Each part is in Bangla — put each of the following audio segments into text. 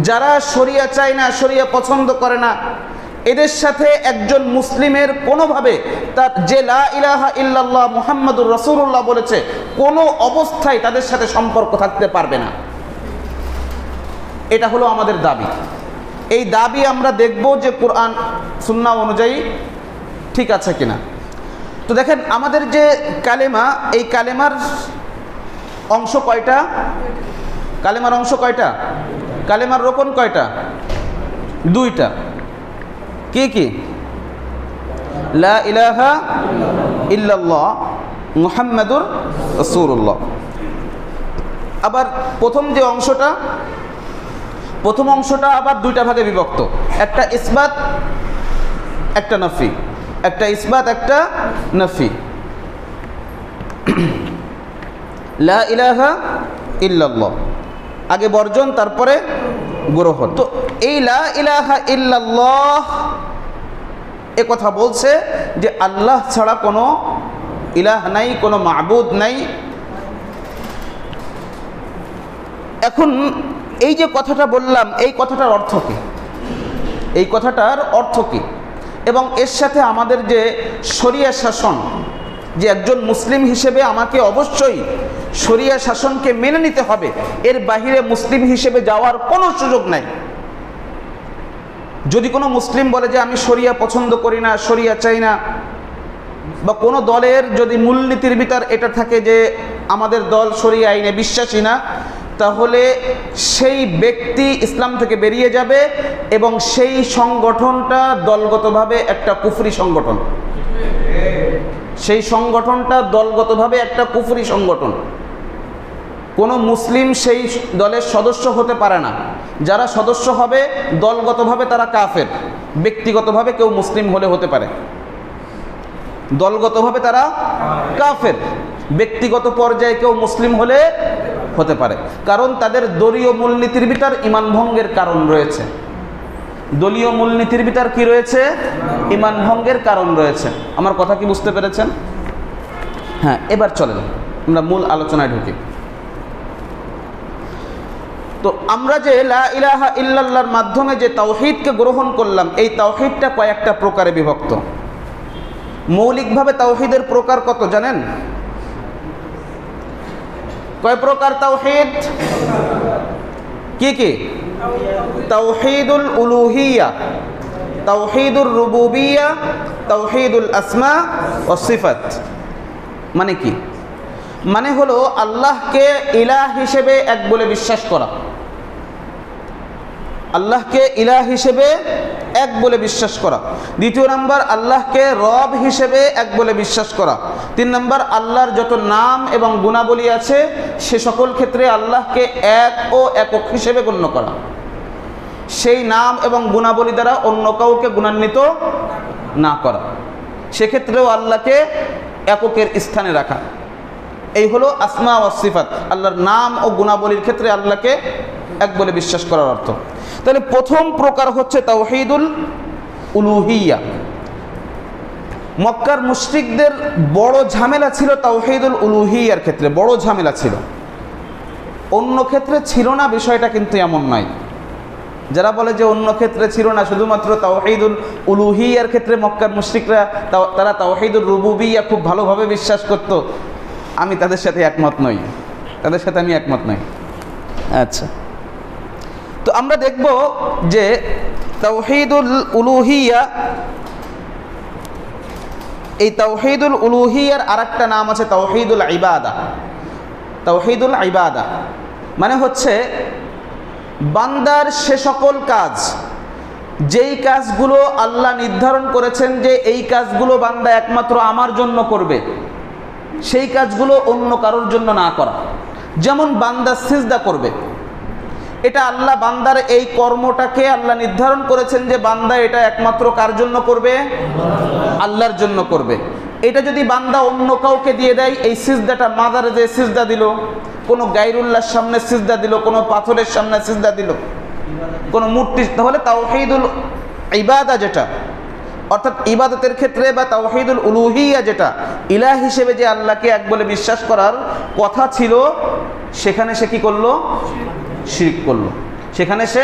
যারা শরিয়া চায় না, শরিয়া পছন্দ করে না, এদের সাথে একজন মুসলিমের কোনোভাবে তার যে লা ইলাহা ইল্লাল্লাহ মুহাম্মাদুর রাসূলুল্লাহ বলেছে, কোনো অবস্থায় তাদের সাথে সম্পর্ক থাকতে পারবে না। এটা হলো আমাদের দাবি। এই দাবি আমরা দেখব যে কোরআন সুন্নাহ অনুযায়ী ঠিক আছে কিনা। তো দেখেন, আমাদের যে কালেমা, এই কালেমার অংশ কয়টা? কালেমার অংশ কয়টা? কালেমার রোকন কয়টা? দুইটা। কি কি? লা ইলাহা ইল্লাল্লাহ মুহাম্মাদুর রাসূলুল্লাহ। আবার প্রথম যে অংশটা, প্রথম অংশটা আবার দুইটা ভাগে বিভক্ত, একটা ইসবাত একটা নফি, একটা ইসবাত একটা নফি। লা ইলাহা ইল্লাল্লাহ আগে বর্জন, তারপরে গ্রহণ। তো এই লা ইলাহা ইল্লাল্লাহ এ কথা বলছে যে আল্লাহ ছাড়া কোনো ইলাহ নাই, কোনো মাবুদ নাই। এখন এই যে কথাটা বললাম, এই কথাটার অর্থ কী? এই কথাটার অর্থ কী? এবং এর সাথে আমাদের যে শরিয়া শাসন, যে একজন মুসলিম হিসেবে আমাকে অবশ্যই শরিয়া শাসনকে মেনে নিতে হবে, এর বাহিরে মুসলিম হিসেবে যাওয়ার কোনো সুযোগ নাই। যদি কোনো মুসলিম বলে যে আমি শরিয়া পছন্দ করি না, শরিয়া চাই না, বা কোনো দলের যদি মূলনীতির ভিতর এটা থাকে যে আমাদের দল শরিয়া আইনে বিশ্বাসী না, তাহলে সেই ব্যক্তি ইসলাম থেকে বেরিয়ে যাবে এবং সেই সংগঠনটা দলগতভাবে একটা কুফরি সংগঠন। সেই সংগঠনটা দলগতভাবে একটা কুফরি সংগঠন। কোনো মুসলিম সেই দলের সদস্য হতে পারে না। যারা সদস্য হবে দলগতভাবে তারা কাফের, ব্যক্তিগতভাবে কেউ মুসলিম হলে হতে পারে, দলগতভাবে তারা কাফের, ব্যক্তিগত পর্যায়ে কেউ মুসলিম হলে হতে পারে, কারণ তাদের দলীয় মূলনীতির ভিতর ঈমান ভঙ্গের কারণ রয়েছে। দলীয় মূলনীতির ভিতর কি রয়েছে? ঈমান ভঙ্গের কারণ রয়েছে। আমার কথা কি বুঝতে পেরেছেন? হ্যাঁ, এবার চলেন আমরা মূল আলোচনায় ঢুকি। তো আমরা যে লা ইলাহা ইল্লাল্লাহর মাধ্যমে যে তাওহীদকে গ্রহণ করলাম, এই তাওহীদটা কয়েকটা প্রকারে বিভক্ত। মৌলিকভাবে তাওহীদের প্রকার কত জানেন? কয় প্রকার তাওহীদ? কি কি? তাওহীদুল উলুহিয়া, তাওহীদুর রুবুবিয়া, তাওহীদুল আসমা ওয়াস সিফাত। মানে কি? মানে হলো আল্লাহকে ইলাহ হিসেবে এক বলে বিশ্বাস করা, আল্লাহকে ইলাহ হিসেবে এক বলে বিশ্বাস করা। দ্বিতীয় নাম্বার, আল্লাহকে রব হিসেবে এক বলে বিশ্বাস করা। তিন নাম্বার, আল্লাহর যত নাম এবং গুণাবলী আছে সে সকল ক্ষেত্রে আল্লাহকে এক ও একক হিসেবে গণ্য করা, সেই নাম এবং গুণাবলী দ্বারা অন্য কাউকে গুণান্বিত না করা, সেক্ষেত্রেও আল্লাহকে এককের স্থানে রাখা। এই হলো আসমা ওয়াস সিফাত, আল্লাহর নাম ও গুণাবলীর ক্ষেত্রে আল্লাহকে এক বলে বিশ্বাস করার অর্থ। তাহলে প্রথম প্রকার হচ্ছে তাওহীদুল উলুহিয়া। মক্কার মুশরিকদের বড় ঝামেলা ছিল তাওহীদুল উলুহিয়ার ক্ষেত্রে, বড় ঝামেলা ছিল। অন্য ক্ষেত্রে ছিল না বিষয়টা কিন্তু এমন নয়। যারা বলে যে অন্য ক্ষেত্রে ছিল না, শুধুমাত্র তাওহীদুল উলুহিয়ার ক্ষেত্রে মক্কার মুশরিকরা তারা তাওহীদুর রুবুবিয়্যাহ খুব ভালোভাবে বিশ্বাস করত, আমি তাদের সাথে একমত নই, তাদের সাথে আমি একমত নই। আচ্ছা, তো আমরা দেখব যে তাওহীদুল উলুহিয়া, এই তাওহীদুল উলুহিয়ার আরেকটা নাম আছে তাওহীদুল ইবাদা। তাওহীদুল ইবাদা মানে হচ্ছে বান্দার সে সকল কাজ, যেই কাজগুলো আল্লাহ নির্ধারণ করেছেন যে এই কাজগুলো বান্দা একমাত্র আমার জন্য করবে, সেই কাজগুলো অন্য কারোর জন্য না করা। যেমন বান্দা সিজদা করবে, এটা আল্লাহ বান্দার এই কর্মটাকে আল্লাহ নির্ধারণ করেছেন যে বান্দা এটা একমাত্র কার জন্য করবে? আল্লাহর জন্য করবে। এটা যদি বান্দা অন্য কাউকে দিয়ে দেয়, এই সিজদাটা মাজারে যে সিজদা দিল, কোনো গায়রুল্লাহর সামনে সিজদা দিল, কোনো পাথরের সামনে সিজদা দিল, কোনো মূর্তি, তাহলে তাওহীদুল ইবাদা যেটা, অর্থাৎ ইবাদতের ক্ষেত্রে বা তাওহীদুল উলুহিয়া যেটা ইলাহ হিসেবে যে আল্লাহকে এক বলে বিশ্বাস করার কথা ছিল, সেখানে সে কি করলো? শিরক করলো। সেখানে সে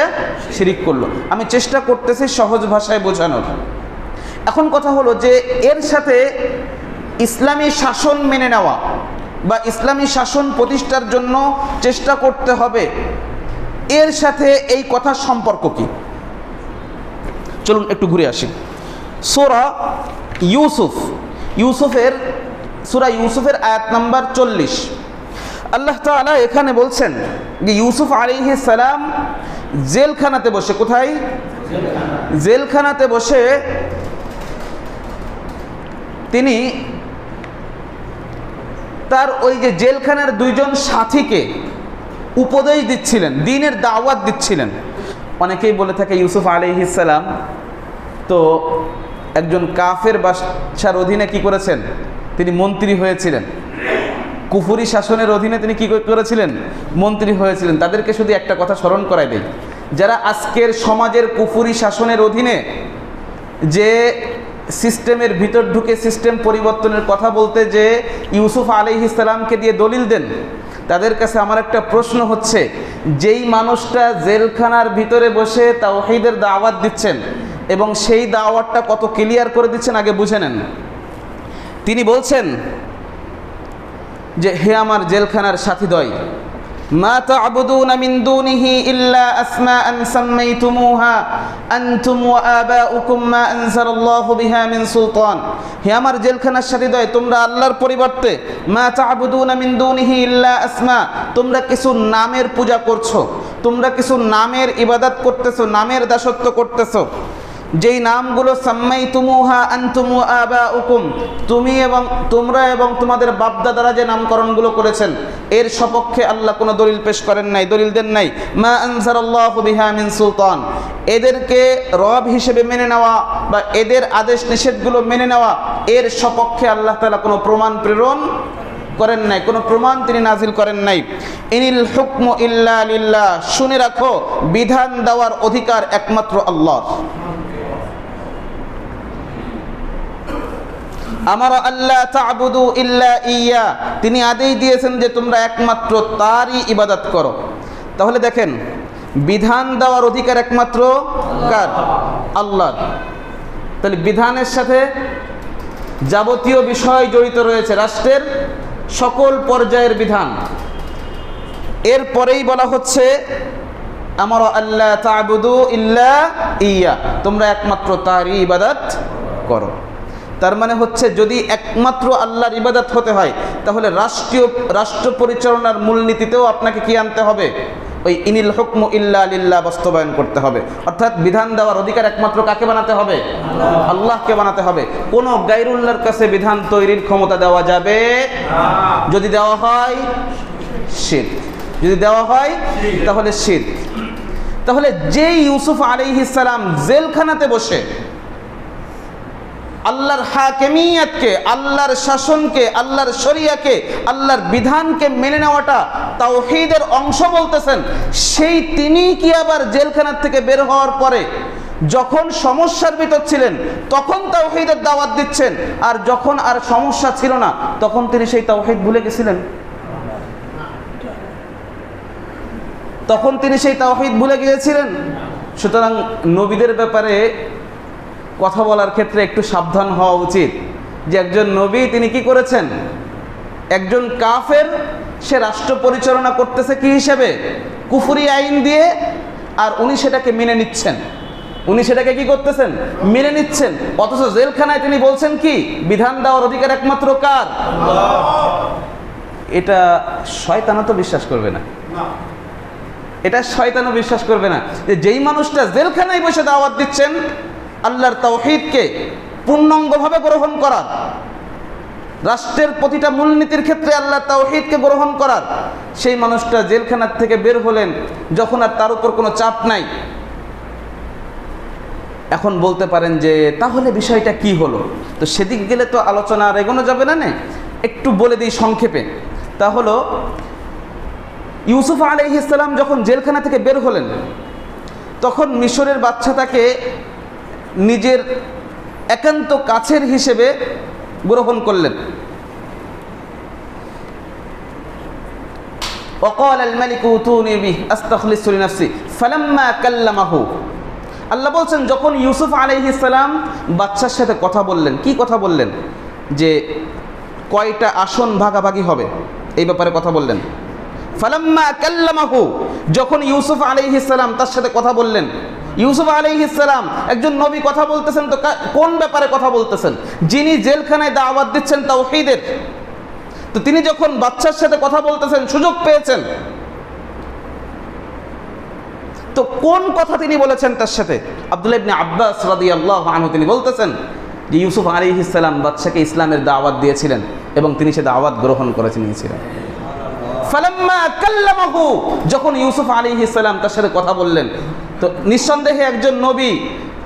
শিরিক করলো। আমি চেষ্টা করতেছি সহজ ভাষায় বোঝানোর। এখন কথা হলো যে এর সাথে ইসলামী শাসন মেনে নেওয়া বা ইসলামী শাসন প্রতিষ্ঠার জন্য চেষ্টা করতে হবে, এর সাথে এই কথার সম্পর্ক কি? চলুন একটু ঘুরে আসি। সূরা ইউসুফের আয়াত নাম্বার 40। আল্লাহ তাআলা এখানে বলছেন যে ইউসুফ আলাইহিস সালাম জেলখানাতে বসে, কোথায়? জেলখানাতে বসে তিনি তার ওই যে জেলখানার দুইজন সাথীকে উপদেশ দিচ্ছিলেন, দ্বীনের দাওয়াত দিচ্ছিলেন। অনেকেই বলে থাকে ইউসুফ আলাইহিস সালাম তো একজন কাফের বাদশার অধীনে কি করেছেন? তিনি মন্ত্রী হয়েছিলেন। কুফরি শাসনের অধীনে তিনি কি করেছিলেন? মন্ত্রী হয়েছিলেন। তাদেরকে শুধু একটা কথা স্মরণ করাই দেই, যারা আজকের সমাজের কুফরি শাসনের অধীনে যে সিস্টেমের ভিতর ঢুকে সিস্টেম পরিবর্তনের কথা বলতে যে ইউসুফ আলাইহিস সালামকে দিয়ে দলিল দেন, তাদের কাছে আমার একটা প্রশ্ন হচ্ছে, যেই মানুষটা জেলখানার ভিতরে বসে তাওহীদের দাওয়াত দিচ্ছেন এবং সেই দাওয়াতটা কত ক্লিয়ার করে দিচ্ছেন আগে বুঝে নেন। তিনি বলছেন যে হে আমার জেলখানার সাথীদ্বয়, মা তা'বুদুনা মিন দুনিহি ইল্লা আসমাআন সাম্মাইতুমুহা আনতুম ওয়া আবাউকুম মা আনজালাল্লাহু বিহা মিন সুলতান। হে আমার জেলখানার সাথীদ্বয়, তোমরা আল্লাহর পরিবর্তে মা তা'বুদুনা মিন দুনিহি ইল্লা আসমা, তোমরা কিছু নামের পূজা করছো, তোমরা কিছু নামের ইবাদত করতেছো, নামের দাসত্ব করতেছো, যেই নামগুলো সাম্মাইতুমুহা আনতুম ওয়া আবাউকুম, তোমরা এবং তোমাদের বাপদাদারা যে নামকরণগুলো করেছেন, এর সপক্ষে আল্লাহ কোনো দলিল পেশ করেন নাই, দলিল দেন নাই। মা আনজালাল্লাহু বিহা মিন সুলতান, এদেরকে রব হিসেবে মেনে নেওয়া বা এদের আদেশ নিষেধগুলো মেনে নেওয়া, এর সপক্ষে আল্লাহ তাআলা কোনো প্রমাণ প্রেরণ করেন নাই, কোনো প্রমাণ তিনি নাজিল করেন নাই। ইনিল হুকমু ইল্লা লিল্লাহ, শুনে রাখো বিধান দেওয়ার অধিকার একমাত্র আল্লাহর। আমারা আল্লাহ তা'বুদু ইল্লা ইয়া, তিনি আদেশ দিয়েছেন যে তোমরা একমাত্র তারই ইবাদত করো। তাহলে দেখেন বিধান দেওয়ার অধিকার একমাত্র কার? আল্লাহর। তাহলে বিধানের সাথে যাবতীয় বিষয় জড়িত রয়েছে, রাষ্ট্রের সকল পর্যায়ের বিধান। এরপরেই বলা হচ্ছে আমারা আল্লাহ তা'বুদু ইল্লা ইয়া, তোমরা একমাত্র তারই ইবাদত করো। তার মানে হচ্ছে যদি একমাত্র আল্লাহর ইবাদত হতে হয় তাহলে রাষ্ট্র পরিচালনার মূলনীতিতেও আপনাকে কি আনতে হবে? ওই ইনিল হুকমু ইল্লা লিল্লাহ বাস্তবায়ন করতে হবে। অর্থাৎ বিধান দেওয়ার অধিকার একমাত্র কাকে বানাতে হবে? আল্লাহকে বানাতে হবে। কোনো গায়রুল্লাহর কাছে বিধান তৈরির ক্ষমতা দেওয়া যাবে না। যদি দেওয়া হয় শিরক, যদি দেওয়া হয় তাহলে শিরক। তাহলে যে ইউসুফ আলাইহিস সালাম জেলখানাতে বসে আল্লাহর হাকিমিয়াতকে, আল্লাহর শাসনকে, আল্লাহর শরিয়াকে, আল্লাহর বিধানকে মেনে নেওয়াটা তাওহীদের অংশ বলতেছেন, সেই তিনি কি আবার জেলখানা থেকে বের হওয়ার পরে যখন সমস্যার ভিতর ছিলেন তখন তাওহীদের দাওয়াত দিচ্ছেন, আর যখন আর সমস্যা ছিল না তখন তিনি সেই তাওহীদ ভুলে গেছিলেন? তখন তিনি সেই তাওহীদ ভুলে গিয়েছিলেন। সুতরাং নবীদের ব্যাপারে কথা বলার ক্ষেত্রে একটু সাবধান হওয়া উচিত যে একজন নবী তিনি কি করেছেন? একজন কাফের সে রাষ্ট্র পরিচালনা করতেছে কি হিসেবে? কুফরি আইন দিয়ে, আর উনি সেটাকে মেনে নিচ্ছেন। উনি সেটাকে কি করতেছেন? মেনে নিচ্ছেন। অথচ জেলখানায় তিনি বলছেন কি বিধান দেওয়ার অধিকার একমাত্র কার? এটা শয়তানও তো বিশ্বাস করবে না, এটা শয়তানও বিশ্বাস করবে না যে যেই মানুষটা জেলখানায় বসে দাওয়াত দিচ্ছেন আল্লাহর তাওহীদকে পূর্ণাঙ্গভাবে গ্রহণ করার, রাষ্ট্রের প্রতিটা মূলনীতির ক্ষেত্রে আল্লাহর তাওহীদকে গ্রহণ করার, সেই মানুষটা জেলখানার থেকে বের হলেন যখন আর তার উপর কোনো চাপ নাই। এখন বলতে পারেন যে তাহলে বিষয়টা কি হলো? তো সেদিক গেলে তো আলোচনা আর এগোনো যাবে না, একটু বলে দিই সংক্ষেপে। তা হলো ইউসুফ আলাইহিস সালাম যখন জেলখানা থেকে বের হলেন তখন মিশরের বাদশা তাকে নিজের একান্ত কাছের হিসেবে গ্রহণ করলেন। وقال الملك اوتوني به استخلصه لنفسي فلما كلمه। আল্লাহ বলছেন যখন ইউসুফ আলাইহিস সালাম বাচ্চার সাথে কথা বললেন, কি কথা বললেন? যে কয়টা আসন ভাগাভাগি হবে এই ব্যাপারে কথা বললেন। ফালাম্মা কাল্লামাহু, যখন ইউসুফ আলাইহিস সালাম তার সাথে কথা বললেন। ইউসুফ আলাইহিস সালাম একজন নবী, কথা বলতেছেন তো কোন ব্যাপারে কথা বলতেছেন? যিনি জেলখানায় দাওয়াত দিচ্ছেন তাওহীদের, তো তিনি যখন বাচ্চার সাথে কথা বলতেছেন, সুযোগ পেয়েছেন, তো কোন কথা তিনি বলেছেন তার সাথে? আব্দুল্লাহ ইবনে আব্বাস রাদিয়াল্লাহু আনহু তিনি বলতেছেন যে ইউসুফ আলাইহিস সালাম বাচ্চাকে ইসলামের দাওয়াত দিয়েছিলেন এবং তিনি সে দাওয়াত গ্রহণ করে নিয়েছিলেন। ফালাম্মা কাল্লামাহু, যখন ইউসুফ আলাইহিস সালাম তার সাথে কথা বললেন, তো নিঃসন্দেহে একজন নবী,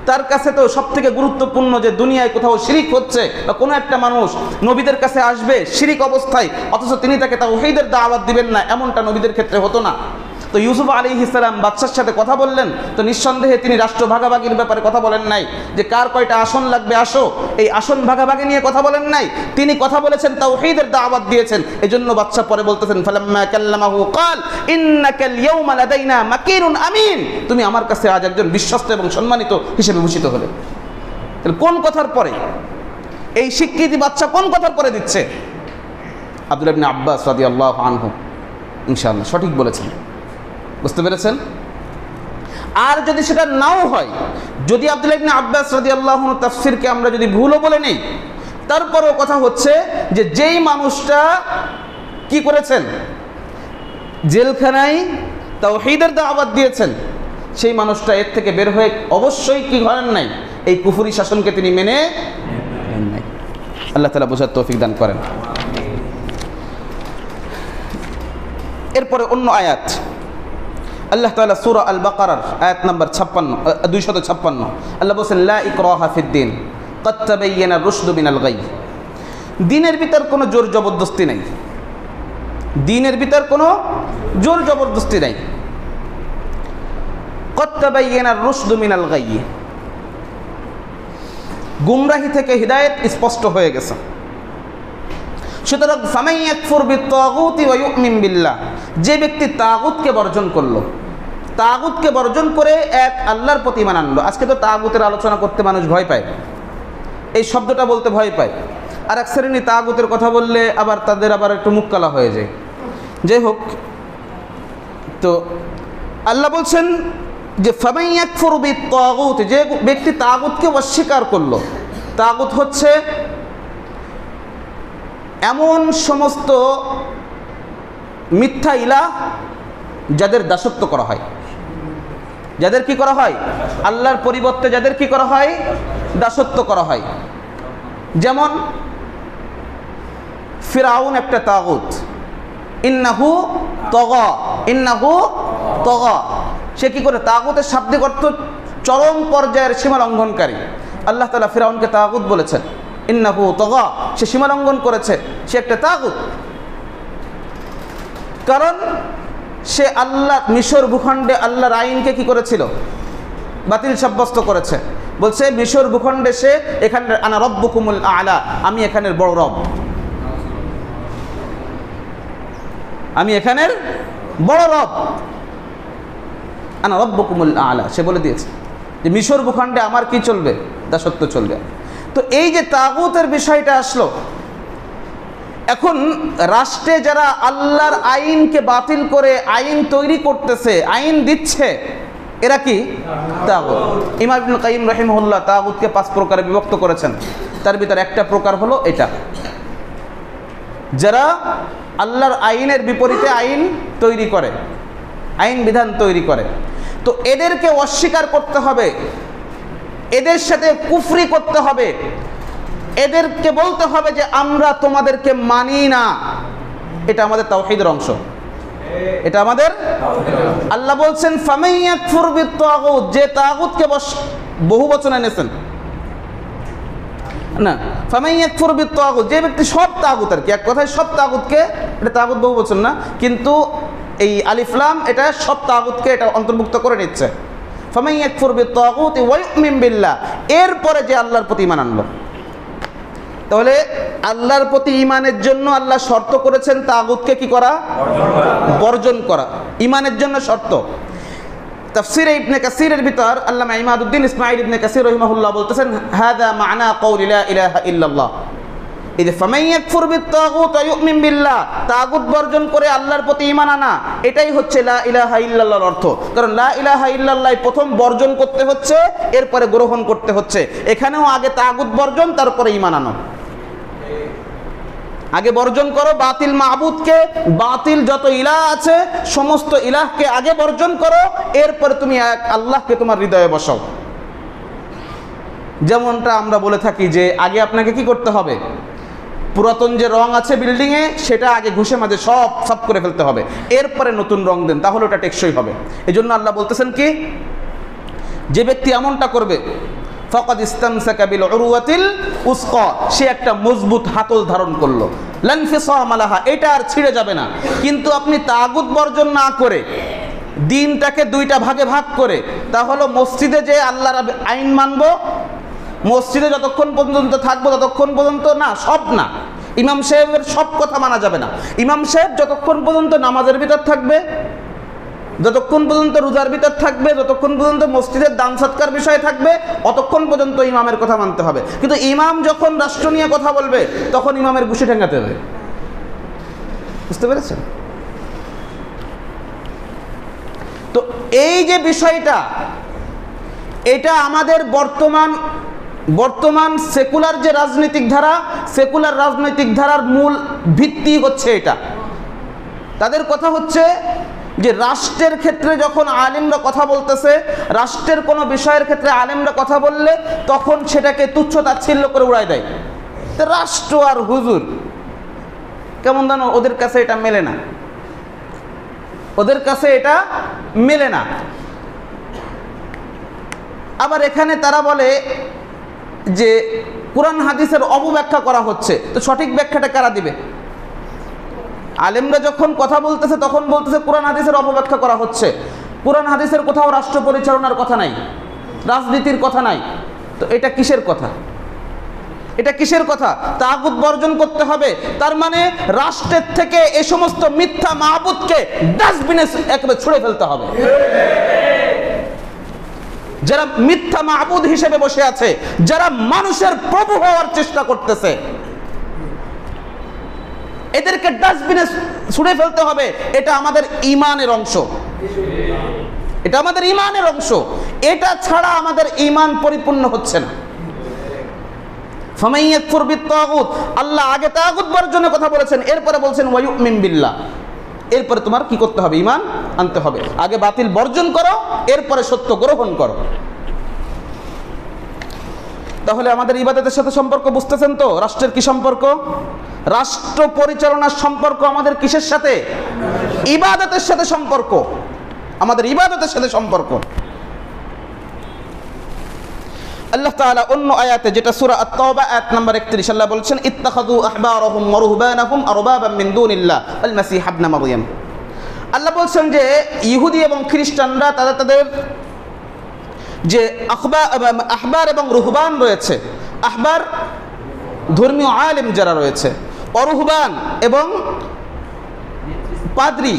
তার কাছে তো সবথেকে গুরুত্বপূর্ণ যে দুনিয়ায় কোথাও শিরিক হচ্ছে বা কোনো একটা মানুষ নবীদের কাছে আসবে শিরিক অবস্থায়, অথচ তিনি তাকে তাওহীদের দাওয়াত দিবেন না, এমনটা নবীদের ক্ষেত্রে হতো না। তো ইউসুফ আলাইহিস সালাম বাচ্চার সাথে কথা বললেন, তো নিঃসন্দেহে তিনি রাষ্ট্র ভাগাভাগির ব্যাপারে কথা বলেন নাই, যে কার কয়টা আসন লাগবে আসো, এই আসন ভাগাভাগি নিয়ে কথা বলেন নাই। তিনি কথা বলেছেন তাওহীদের দাওয়াত দিয়েছেন। এজন্য বাচ্চা পরে বলতেছেন ফালাম্মা কাল্লামাহু ক্বাল ইন্নাকাল ইয়াউমা লাদাইনা মাকিনুন আমিন, তুমি আমার কাছে আজ একজন বিশ্বস্ত এবং সম্মানিত হিসেবে ভূষিত হলে। তাহলে কোন কথার পরে এই স্বীকৃতি বাচ্চা কোন কথার পরে দিচ্ছে? আব্দুল্লাহ ইবনে আব্বাস রাদিয়াল্লাহু আনহু ইনশাআল্লাহ সঠিক বলেছেন। বুঝতে পেরেছেন? আর যদি সেটা নাও হয়, যদি আব্দুল্লাহ ইবনে আব্বাস রাদিয়াল্লাহু আনহু তাফসীরকে আমরা যদি ভুলও বলে নেই, তারপরেও কথা হচ্ছে যে যেই মানুষটা কি করেছেন, জেলখানায় তাওহীদের দাওয়াত দিয়েছেন, সেই মানুষটা এর থেকে বের হয়ে অবশ্যই কি করেন নাই, এই কুফরি শাসনকে তিনি মেনে নেন নাই। আল্লাহ তাআলা বোঝার তৌফিক দান করেন। এরপরে অন্য আয়াত, আল্লাহ তাআলা সূরা আল বাকারার আয়াত নাম্বার 256 আল্লাহ বলেন লা ইকরাহা ফিদ্দিন ক্বাদ তাবায়্যানা রুশদু মিনাল গাই। দ্বীনের ভিতর কোনো জোর জবরদস্তি নাই, দ্বীনের ভিতর কোনো জোর জবরদস্তি নাই। ক্বাদ তাবায়্যানা রুশদু মিনাল গাই, গুমরাহি থেকে হিদায়াত স্পষ্ট হয়ে গেছে। সুতরাং ফামান ইয়াকফুর বিত্তাগুতি ওয়া ইউমিন বিল্লাহ, যে ব্যক্তি তাগুতকে বর্জন করলো, তাগুতকে বর্জন করে এক আল্লাহর প্রতি ঈমান আনলো। আজকে তো তাগুতের আলোচনা করতে মানুষ ভয় পায়, এই শব্দটা বলতে ভয় পায়। আর এক শ্রেণী তাগুতের কথা বললে আবার তাদের আবার একটু মুখ কালা হয়ে যায়। যাই হোক, তো আল্লাহ বলছেন যে ফামান ইয়াকফুর বিত্তাগুতি, যে ব্যক্তি তাগুতকে অস্বীকার করলো। তাগুত হচ্ছে এমন সমস্ত মিথ্যা ইলাহ যাদের দাসত্ব করা হয়, যাদের কি করা হয়, আল্লাহর পরিবর্তে যাদের কি করা হয়, দাসত্ব করা হয়। যেমন ফিরাউন একটা তাগুত, ইন্নাহু তগা, ইন্নাহু তগা, সে কি করে, তাগুতের শাব্দিক অর্থ চরম পর্যায়ের সীমা লঙ্ঘনকারী। আল্লাহ তাআলা ফিরাউনকে তাগুত বলেছেন, ইন্নাহু তগা, সে সীমা লঙ্ঘন করেছে, সে একটা তাগুত। কারণ সে আল্লাহ মিশর ভূখণ্ডে আল্লাহর আইনকে কি করেছিল, বাতিল সাব্যস্ত করেছে। বলছে মিশর ভূখণ্ডে সে এখানে আনা রব্বুকুমুল আলা, আমি এখানের বড় রব, আমি এখানের বড় রব, আনা রব্বুকুমুল আলা, সে বলে দিয়েছে যে মিশর ভূখণ্ডে আমার কি চলবে, দাসত্ব চলবে। তো এই যে তাগুতের বিষয়টা আসলো, এখন রাষ্ট্রে যারা আল্লাহর আইনকে বাতিল করে আইন তৈরি করতেছে, আইন দিচ্ছে, এরা কি তাগুত। ইমাম ইবনে কাইয়িম রাহিমাহুল্লাহ তাগুতকে 5 প্রকারে বিভক্ত করেছেন। তার ভিতর একটা প্রকার হলো এটা, যারা আল্লাহর আইনের বিপরীতে আইন তৈরি করে, আইন বিধান তৈরি করে। তো এদেরকে অস্বীকার করতে হবে, এদের সাথে কুফরি করতে হবে, এদেরকে বলতে হবে যে আমরা তোমাদেরকে মানি না। এটা আমাদের তাওহীদের অংশ, এটা আমাদের। আল্লাহ বলছেন ফামান ইয়াকফুর বিত্তাগুত, যে তাগুতকে বহু বচন এনেছেন না, ফামান ইয়াকফুর বিত্তাগুত, যে ব্যক্তি সব তাগুত, আর কি এক কথায় সব তাগুতকে, এটা তাগুত বহু বচন না, কিন্তু এই আলিফ লাম এটা সব তাগুতকে এটা অন্তর্ভুক্ত করে নিচ্ছে। ফামান ইয়াকফুর বিত্তাগুতি ওয়া ইউমিন বিল্লাহ, এরপরে যে আল্লাহর প্রতি ঈমান আনলো, তাহলে আল্লাহর প্রতি ঈমানের জন্য আল্লাহ শর্ত করেছেন তাগুতকে কি করা? বর্জন করা। ঈমানের জন্য শর্ত। তাফসীরে ইবনে কাসিরের ভিতর আল্লামা ইমাদউদ্দিন ইসমাঈল ইবনে কাসির রাহিমাহুল্লাহ বলতেছেন, হাযা মা'না কওলি লা ইলাহা ইল্লাল্লাহ, ইদ ফামান ইয়াকফুর বিত-তাগুত ওয়া ইউমিন বিল্লাহ, তাগুত বর্জন করে আল্লাহর প্রতি ঈমান আনা, এটাই হচ্ছে লা ইলাহা ইল্লাল্লাহর অর্থ। কারণ লা ইলাহা ইল্লাল্লাহ প্রথম বর্জন করতে হচ্ছে, এরপরে গ্রহণ করতে হচ্ছে। এখানেও আগে তাগুত বর্জন, তারপরে ঈমান আনো। আগে বর্জন করো বাতিল মাবুদকে, বাতিল যত ইলাহ আছে সমস্ত ইলাহকে আগে বর্জন করো, এরপরে তুমি এক আল্লাহকে তোমার হৃদয়ে বসাও। যেমনটা আমরা বলে থাকি যে আগে আপনাকে কি করতে হবে? পুরাতন যে রং আছে বিল্ডিংয়ে সেটা আগে ঘুষে মাঝে সব সাফ করে ফেলতে হবে, এরপরে নতুন রং দেন, তাহলে ওটা টেকসই হবে। এই জন্য আল্লাহ বলতেছেন কি, যে ব্যক্তি এমনটা করবে ফাকাদ ইসতামসাকা বিল উরওয়াতিল উসকা, সে একটা মজবুত হাতল ধারণ করলো, লান ফিসাম লাহা, এটা আর ছিঁড়ে যাবে না। কিন্তু আপনি তাগুত বর্জন না করে দিনটাকে দুইটা ভাগে ভাগ করে, তাহলে মসজিদে যে আল্লাহর আইন মানবো, মসজিদে যতক্ষণ পর্যন্ত থাকবো ততক্ষণ পর্যন্ত না, সব না, ইমাম সাহেবের সব কথা মানা যাবে না। ইমাম সাহেব যতক্ষণ পর্যন্ত নামাজের ভিতর থাকবে, যতক্ষণ পর্যন্ত রোজার ভিতর থাকবে, যতক্ষণ পর্যন্ত মসজিদের দান সৎকার বিষয় থাকবে, অতক্ষণ পর্যন্ত ইমামের কথা মানতে হবে। কিন্তু ইমাম যখন রাষ্ট্র নিয়ে কথা বলবে তখন ইমামের ঘুষি ঠেঙ্গাতে হবে। বুঝতে পেরেছেন? তো এই যে বিষয়টা, এটা আমাদের বর্তমান সেকুলার যে রাজনৈতিক ধারা, সেকুলার রাজনৈতিক ধারার মূল ভিত্তি হচ্ছে এটা। তাদের কথা হচ্ছে যে রাষ্ট্রের ক্ষেত্রে যখন আলেমরা কথা বলতেছে, রাষ্ট্রের কোনো বিষয়ের ক্ষেত্রে আলেমরা কথা বললে তখন সেটাকে তুচ্ছ তাচ্ছিল্য করে উড়ায় দেয়। রাষ্ট্র আর হুজুর কেমন জানো, ওদের কাছে এটা মেলে না, ওদের কাছে এটা মেলে না। আবার এখানে তারা বলে যে কোরআন হাদিসের অপব্যাখ্যা করা হচ্ছে, তো সঠিক ব্যাখ্যাটা কারা দিবে? আলেমরা যখন কথা বলতেছে তখন বলতেছে কোরআন হাদিসের অপব্যাখ্যা করা হচ্ছে। কোরআন হাদিসের কোথাও রাষ্ট্র পরিচালনার কথা নাই, রাজনীতির কথা নাই, তো এটা কিসের কথা? এটা কিসের কথা? তাগুত বর্জন করতে হবে, তার মানে রাষ্ট্রের থেকে এই সমস্ত মিথ্যা মাবুদকে ডাস্টবিনে একেবারে ছুঁড়ে ফেলতে হবে। যারা মিথ্যা মাবুদ হিসেবে বসে আছে, যারা মানুষের প্রভু হওয়ার চেষ্টা করতেছে, এদেরকে ডাস্টবিনে ছুঁড়ে ফেলতে হবে। এটা আমাদের ঈমানের অংশ, এটা আমাদের ঈমানের অংশ। এটা ছাড়া আমাদের ঈমান পরিপূর্ণ হচ্ছে না। ফামান ইয়াকফুর বিত-তাগুত, আল্লাহ আগে তাগুত বর্জনের কথা বলেছেন, এরপরে বলছেন ওয়া ইউমিন বিল্লাহ, এরপরে তোমার কি করতে হবে? ঈমান আনতে হবে। আগে বাতিল বর্জন করো, এরপরে সত্য গ্রহণ করো। তাহলে আমাদের ইবাদতের সাথে সম্পর্ক বুঝতেছেন তো? রাষ্ট্রের কি সম্পর্ক? রাষ্ট্র পরিচালনার সম্পর্ক আমাদের কিসের সাথে? ইবাদতের সাথে সম্পর্ক, আমাদের ইবাদতের সাথে সম্পর্ক। আল্লাহ তাআলা অন্য আয়াতে, যেটা সূরা আত-তাওবা আয়াত নাম্বার 31, আল্লাহ বলেছেন ইত্তাখাযু আহবারাহুম ওয়া রুহবানাহুম আরবাবাম মিন দুনিল্লাহ ওয়াল মাসীহ ইবনে মারইয়াম। আল্লাহ বলেছেন যে ইহুদি এবং খ্রিস্টানরা তাদের যে আহবার এবং রুহবান রয়েছে, আহবার ধর্মীয় আলেম যারা রয়েছে, অরুহবান এবং পাদ্রী,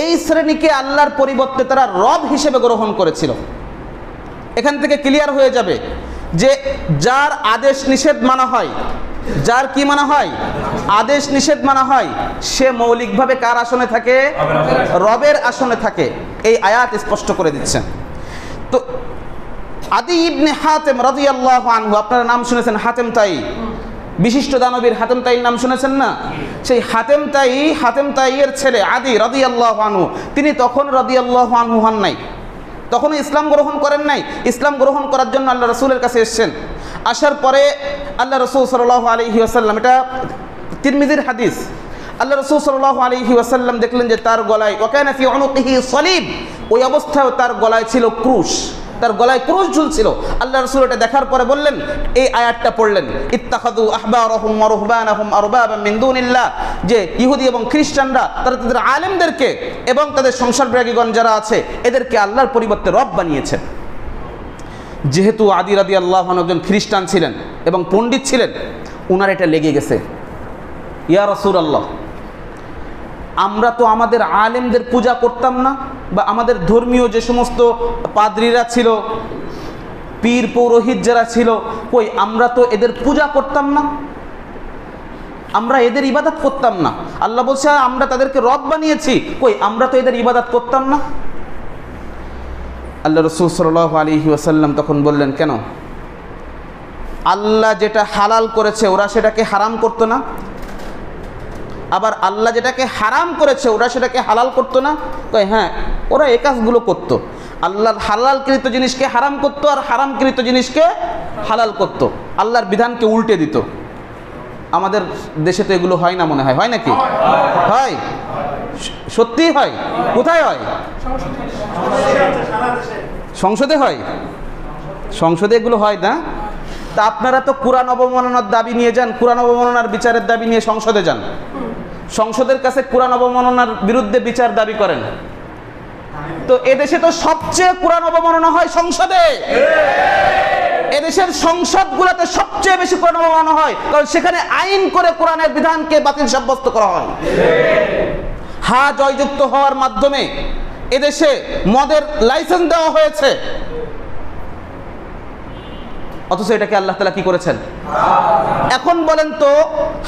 এই শ্রেণীকে আল্লাহর পরিবর্তে তারা রব হিসেবে গ্রহণ করেছিল। এখান থেকে ক্লিয়ার হয়ে যাবে যে যার আদেশ নিষেধ মানা হয়, যার কি মানা হয়? আদেশ নিষেধ মানা হয়, সে মৌলিকভাবে কার আসনে থাকে? রবের আসনে থাকে। এই আয়াত স্পষ্ট করে দিচ্ছেন। তো আদি ইবনে হাতেম রাদিয়াল্লাহু আনহু, আপনারা নাম শুনেছেন হাতেম তাই, বিশিষ্ট দানবীর হাতেম তাইর নাম শুনেছেন না? সেই হাতেম তাইয়ের ছেলে আদি রাদিয়াল্লাহু আনহু, তিনি তখন রাদিয়াল্লাহু আনহু হন নাই, তখনও ইসলাম গ্রহণ করেন নাই। ইসলাম গ্রহণ করার জন্য আল্লাহ রসুলের কাছে এসেছেন। আসার পরে আল্লাহ রসুল সাল্লাল্লাহু আলাইহি ওয়াসাল্লাম, এটা তিরমিজির হাদিস, আল্লাহ রসুল সাল্লাল্লাহু আলাইহি ওয়াসাল্লাম দেখলেন যে তার গলায় ওয়াকানা ফি উনুকিহি সলিব, ওই অবস্থায় তার গলায় ছিল ক্রুশ, তার গলায় ক্রুশ ঝুলছিল। আল্লাহ রসুল এটা দেখার পরে বললেন, এই আয়াতটা পড়লেন, ইত্তাখাযু আহবারাহুম ওয়া রুহবানাহুম আরবাবাম মিন দুনিল্লাহ, যে ইহুদি এবং খ্রিস্টানরা তারা তাদের আলেমদেরকে এবং তাদের সংসারত্যাগীগণ যারা আছে এদেরকে আল্লাহর পরিবর্তে রব বানিয়েছেন। যেহেতু আদি রাদিয়াল্লাহু আনহু একজন খ্রিস্টান ছিলেন এবং পণ্ডিত ছিলেন, ওনার এটা লেগে গেছে, ইয়া রাসূলুল্লাহ, আমরা তো আমাদের আলেমদের পূজা করতাম না, বা আমাদের ধর্মীয় যে সমস্ত পাদ্রীরা ছিল, পীর পৌরোহিত যারা ছিল, কই আমরা তো এদের পূজা করতাম না, আমরা এদের ইবাদত করতাম না। আল্লাহ বলছে আমরা তাদেরকে রব বানিয়েছি, কই আমরা তো এদের ইবাদত করতাম না। আল্লাহ রাসূল সাল্লাল্লাহু আলাইহি ওয়াসাল্লাম তখন বললেন, কেন? আল্লাহ যেটা হালাল করেছে ওরা সেটাকে হারাম করতো না? আবার আল্লাহ যেটাকে হারাম করেছে ওরা সেটাকে হালাল করতো না? কয় হ্যাঁ, ওরা এই কাজগুলো করতো। আল্লাহর হালালকৃত জিনিসকে হারাম করতো আর হারামকৃত জিনিসকে হালাল করতো, আল্লাহর বিধানকে উল্টে দিত। আমাদের দেশে তো এগুলো হয় না মনে হয়, হয় নাকি? হয়, সত্যিই হয়। কোথায় হয়? সংসদে হয়। সংসদে এগুলো হয় না? তা আপনারা তো কুরআন অবমাননার দাবি নিয়ে যান, কুরআন অবমাননার বিচারের দাবি নিয়ে সংসদে যান, সংসদের কাছে কুরআন অবমাননার বিরুদ্ধে বিচার দাবি করেন। তো এদেশে তো সবচেয়ে কুরআন অবমাননা হয় সংসদে। এদেশের সংসদগুলোতে সবচেয়ে বেশি কুরআন অবমাননা হয়, কারণ সেখানে আইন করে কোরআনের বিধানকে বাতিল সাব্যস্ত করা হয়। হা জয়যুক্ত হওয়ার মাধ্যমে এদেশে মদের লাইসেন্স দেওয়া হয়েছে, অথচ এটাকে আল্লাহ তাআলা কি করেছেন? এখন বলেন তো,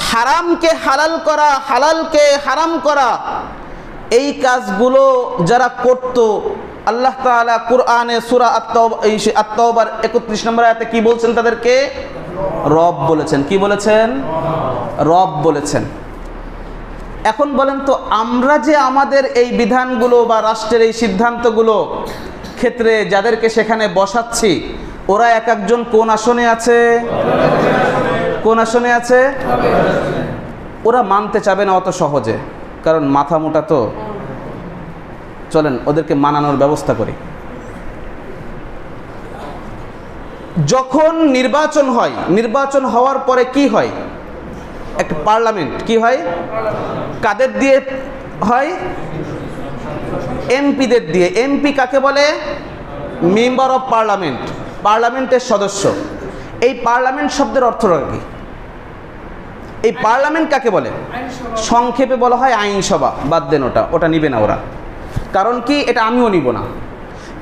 হারামকে হালাল করা, হালালকে হারাম করা, এই কাজগুলো যারা করত, আল্লাহ তাআলা কুরআনে সূরা আত-তাওবার 31 নম্বর আয়াতে কি বলছেন? তাদেরকে রব বলেছেন। কি বলেছেন? রব বলেছেন। এখন বলেন তো, আমরা যে আমাদের এই বিধানগুলো বা রাষ্ট্রের এই সিদ্ধান্তগুলো ক্ষেত্রে যাদেরকে সেখানে বসাচ্ছি, ওরা এক একজন কোন আসনে আছে? কোন আসনে আছে? ওরা মানতে চাবে না অত সহজে, কারণ মাথা মোটা তো। চলেন ওদেরকে মানানোর ব্যবস্থা করি। যখন নির্বাচন হয়, নির্বাচন হওয়ার পরে কি হয়? একটা পার্লামেন্ট কি হয়? কাদের দিয়ে হয়? এমপিদের দিয়ে। এমপি কাকে বলে? মেম্বার অফ পার্লামেন্ট, পার্লামেন্টের সদস্য। এই পার্লামেন্ট শব্দের অর্থটা কি? এই পার্লামেন্ট কাকে বলে? সংক্ষেপে বলা হয় আইনসভা। বাদ দেন, ওটা নিবে না ওরা। কারণ কি? এটা আমিও নিব না।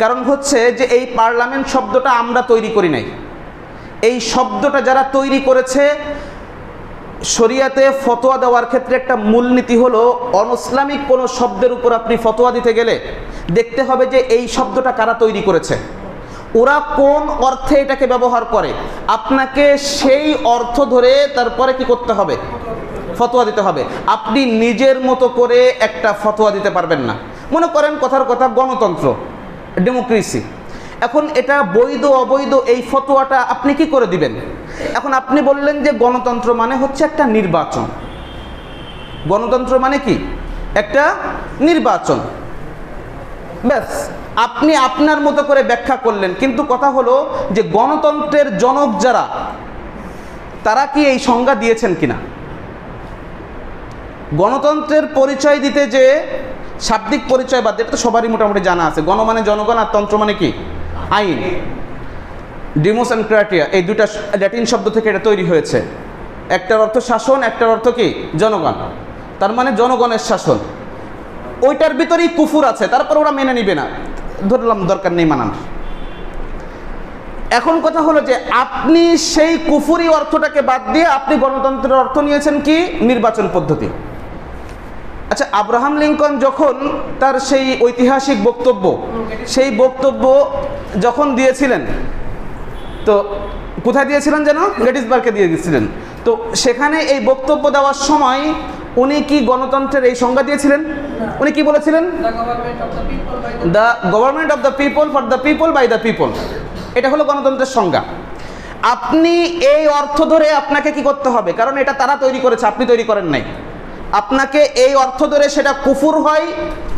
কারণ হচ্ছে যে এই পার্লামেন্ট শব্দটা আমরা তৈরি করি নাই। এই শব্দটা যারা তৈরি করেছে, শরিয়াতে ফতোয়া দেওয়ার ক্ষেত্রে একটা মূলনীতি হলো, অনইসলামিক কোনো শব্দের উপর আপনি ফতোয়া দিতে গেলে দেখতে হবে যে এই শব্দটা কারা তৈরি করেছে, ওরা কোন অর্থে এটাকে ব্যবহার করে। আপনাকে সেই অর্থ ধরে তারপরে কি করতে হবে? ফতোয়া দিতে হবে। আপনি নিজের মতো করে একটা ফতোয়া দিতে পারবেন না। মনে করেন কথার কথা গণতন্ত্র, ডেমোক্রেসি, এখন এটা বৈধ অবৈধ এই ফতোয়াটা আপনি কি করে দিবেন? এখন আপনি বললেন যে গণতন্ত্র মানে হচ্ছে একটা নির্বাচন। গণতন্ত্র মানে কি? একটা নির্বাচন। ব্যাস, আপনি আপনার মতো করে ব্যাখ্যা করলেন। কিন্তু কথা হলো যে গণতন্ত্রের জনক যারা, তারা কি এই সংজ্ঞা দিয়েছেন কিনা? গণতন্ত্রের পরিচয় দিতে যে শাব্দিক পরিচয় বাদ দিয়ে, এটা তো সবারই মোটামুটি জানা আছে। গণ মানে জনগণ, আর তন্ত্র মানে কি? আইন। ডিমোস অ্যান্ড ক্রাইটেরিয়া, এই দুটা ল্যাটিন শব্দ থেকে এটা তৈরি হয়েছে। একটার অর্থ শাসন, একটার অর্থ কি? জনগণ। তার মানে জনগণের শাসন। ওইটার ভিতরেই কুফুর আছে, তারপর ওরা মেনে নিবে না, ধরলাম দরকার নেই মানান। এখন কথা হলো যে আপনি সেই কুফুরি অর্থটাকে বাদ দিয়ে আপনি গণতন্ত্রের অর্থ নিয়েছেন কি? নির্বাচন পদ্ধতি। আচ্ছা, আব্রাহাম লিঙ্কন যখন তার সেই ঐতিহাসিক বক্তব্য, সেই বক্তব্য যখন দিয়েছিলেন, তো কোথায় দিয়েছিলেন যেন? গেটিসবার্গে দিয়ে দিয়েছিলেন। তো সেখানে এই বক্তব্য দেওয়ার সময় উনি কি গণতন্ত্রের এই সংজ্ঞা দিয়েছিলেন? উনি কি বলেছিলেন? The government of the people, for the people, by the people. এটা হলো গণতন্ত্রের সংজ্ঞা। আপনি এই অর্থ ধরে আপনাকে কি করতে হবে? কারণ এটা তারা তৈরি করেছে, আপনি তৈরি করেন নাই। আপনাকে এই অর্থ ধরে, সেটা কুফুর হয়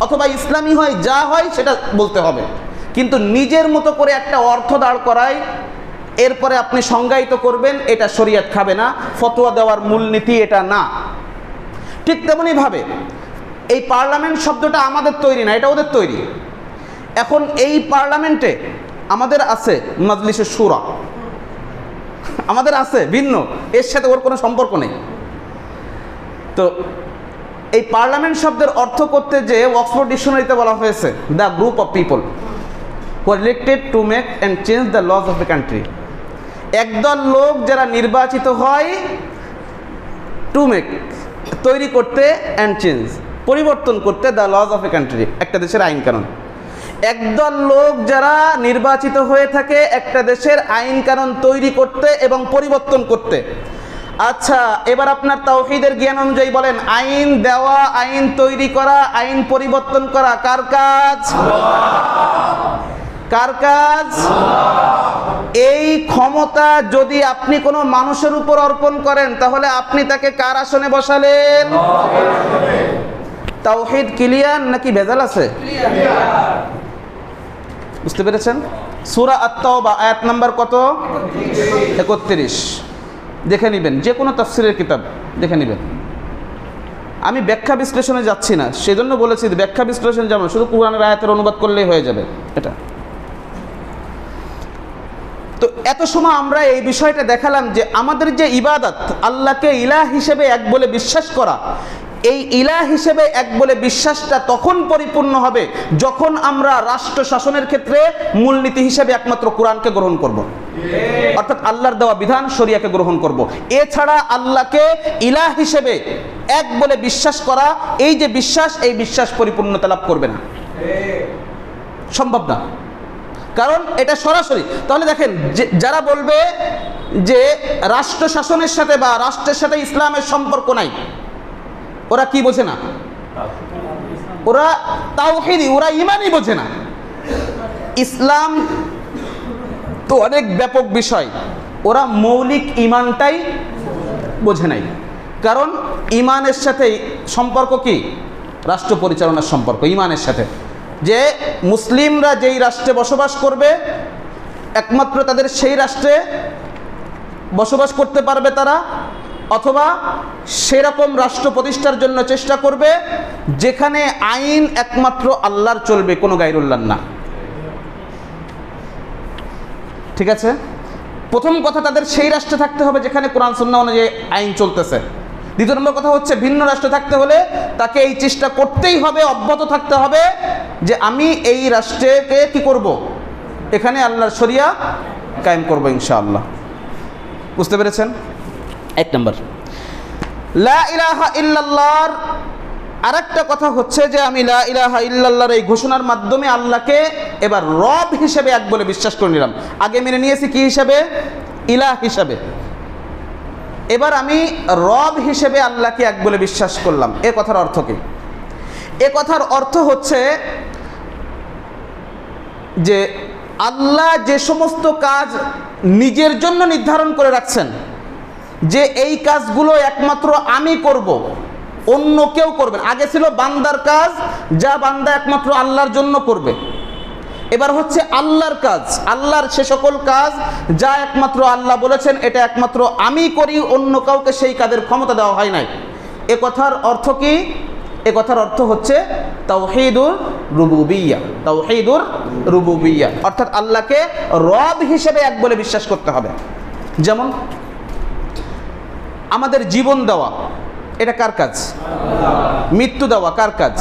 অথবা ইসলামী হয়, যা হয় সেটা বলতে হবে। কিন্তু নিজের মতো করে একটা অর্থ দাঁড় করায় এরপরে আপনি সংজ্ঞায়িত করবেন, এটা শরীয়ত খাবে না। ফতোয়া দেওয়ার মূলনীতি এটা না। ঠিক তেমনিভাবে এই পার্লামেন্ট শব্দটা আমাদের তৈরি না, এটা ওদের তৈরি। এখন এই পার্লামেন্টে আমাদের আছে মাজলিসে শুরা, আমাদের আছে ভিন্ন, এর সাথে ওর কোনো সম্পর্ক নেই। তো এই পার্লামেন্ট শব্দের অর্থ করতে যে অক্সফোর্ড ডিকশনারিতে বলা হয়েছে the group of people who are elected to make and change the laws of the country. একদল লোক যারা নির্বাচিত হয় টু মেক তৈরি করতে, অ্যান্ড চেঞ্জ পরিবর্তন করতে, the laws of a country একটা দেশের আইন কানুন। একদল লোক যারা নির্বাচিত হয়ে থাকে একটা দেশের আইন কানুন তৈরি করতে এবং পরিবর্তন করতে। আচ্ছা, এবার আপনার তাওহীদের জ্ঞান অনুযায়ী বলেন, আইন দেওয়া, আইন তৈরি করা, আইন পরিবর্তন করা কার কাজ? কার কাজ? এই ক্ষমতা যদি আপনি কোনো মানুষের উপর অর্পণ করেন তাহলে আপনি তাকে কার আসনে বসালেন? তাওহীদ ক্লিয়ার নাকি ভেজাল আছে? বুঝতে পেরেছেন? সূরা আত-তাওবা আয়াত নাম্বার কত? 31। দেখে নেবেন, যে কোনো তাফসীরের কিতাব দেখে নেবেন। আমি ব্যাখ্যা বিশ্লেষণে যাচ্ছি না, সেজন্য বলেছি ব্যাখ্যা বিশ্লেষণ যেমন শুধু কুরআনের আয়াতের অনুবাদ করলেই হয়ে যাবে এটা। তো এত সময় আমরা এই বিষয়টা দেখালাম যে আমাদের যে ইবাদত, আল্লাহকে ইলাহ হিসেবে এক বলে বিশ্বাস করা, এই ইলাহ হিসেবে এক বলে বিশ্বাসটা তখন পরিপূর্ণ হবে যখন আমরা রাষ্ট্র শাসনের ক্ষেত্রে মূলনীতি হিসেবে একমাত্র কোরআনকে গ্রহণ করব, অর্থাৎ আল্লাহর দেওয়া বিধান শরিয়াকে গ্রহণ করব। এছাড়া আল্লাহকে ইলাহ হিসেবে এক বলে বিশ্বাস করা, এই যে বিশ্বাস, এই বিশ্বাস পরিপূর্ণতা লাভ করবে না, সম্ভব না, কারণ এটা সরাসরি। তাহলে দেখেন, যারা বলবে যে রাষ্ট্র শাসনের সাথে বা রাষ্ট্রের সাথে ইসলামের সম্পর্ক নাই, ওরা কি বোঝে না? ওরা তাওহীদ, ওরা ঈমানই বোঝে না। ইসলাম তো অনেক ব্যাপক বিষয়, ওরা মৌলিক ঈমানটাই বোঝে নাই। কারণ ঈমানের সাথে সম্পর্ক কি? রাষ্ট্র পরিচালনার সম্পর্ক ঈমানের সাথে। যে মুসলিমরা যেই রাষ্ট্রে বসবাস করবে একমাত্র তাদের সেই রাষ্ট্রে বসবাস করতে পারবে তারা, অথবা সেরকম রাষ্ট্র প্রতিষ্ঠার জন্য চেষ্টা করবে যেখানে আইন একমাত্র আল্লাহর চলবে, কোনো গায়রুল্লাহর না। ঠিক আছে? প্রথম কথা, তাদের সেই রাষ্ট্রে থাকতে হবে যেখানে কোরআন সুন্নাহ অনুযায়ী আইন চলতেছে। দ্বিতীয় নম্বর কথা হচ্ছে, ভিন্ন রাষ্ট্রে থাকতে হলে তাকে এই চেষ্টা করতেই হবে, অব্যাহত থাকতে হবে যে আমি এই রাষ্ট্রকে কি করব? এখানে আল্লাহর শরিয়া কায়েম করব ইনশাআল্লাহ। বুঝতে পেরেছেন? এক নম্বর। লা ইলাহা ইল্লাল্লাহর আরেকটা কথা হচ্ছে যে আমি লা ইলাহা ইল্লাল্লাহর এই ঘোষণার মাধ্যমে আল্লাহকে এবার রব হিসেবে এক বলে বিশ্বাস করে নিলাম। আগে মেনে নিয়েছি কি হিসাবে? ইলাহ হিসাবে। এবার আমি রব হিসেবে আল্লাহকে এক বলে বিশ্বাস করলাম। এ কথার অর্থ কি? এ কথার অর্থ হচ্ছে যে আল্লাহ যে সমস্ত কাজ নিজের জন্য নির্ধারণ করে রাখছেন যে এই কাজগুলো একমাত্র আমি করব, অন্য কেউ করবে না। আগে ছিল বান্দার কাজ, যা বান্দা একমাত্র আল্লাহর জন্য করবে। এবার হচ্ছে আল্লাহর কাজ, আল্লাহর সে সকল কাজ যা একমাত্র আল্লাহ বলেছেন এটা একমাত্র আমি করি, অন্য কাউকে সেই কাজের ক্ষমতা দেওয়া হয় নাই। এ কথার অর্থ কি? এ কথার অর্থ হচ্ছে তাওহীদুর রুবুবিয়্যাহ। তাওহীদুর রুবুবিয়্যাহ অর্থাৎ আল্লাহকে রব হিসেবে এক বলে বিশ্বাস করতে হবে। যেমন আমাদের জীবন দেওয়া, এটা কার কাজ? মৃত্যু দেওয়া কার কাজ?